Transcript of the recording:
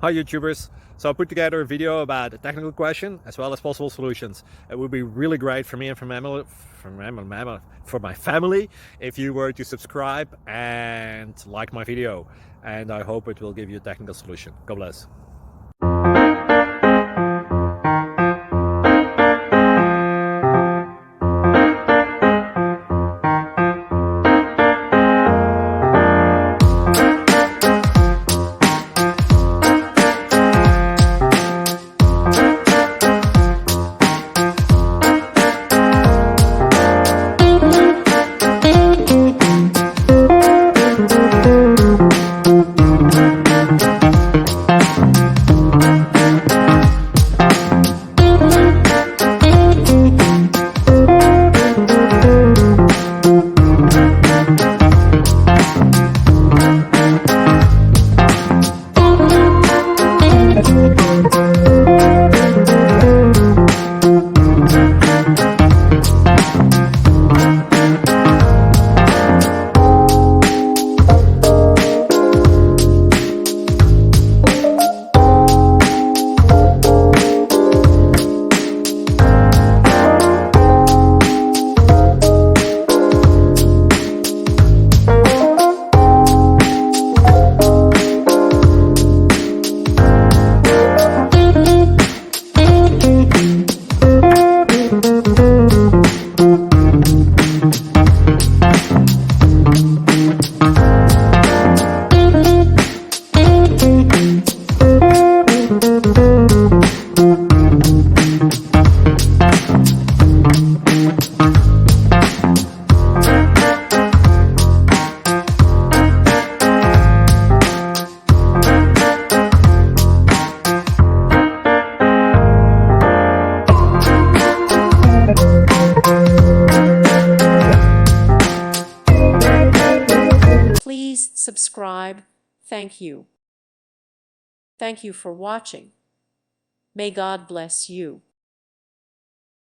Hi YouTubers! So I put together a video about a technical question as well as possible solutions. It would be really great for me and for my family if you were to subscribe and like my video, and I hope it will give you a technical solution. God bless. Please subscribe. Thank you. Thank you for watching. May God bless you.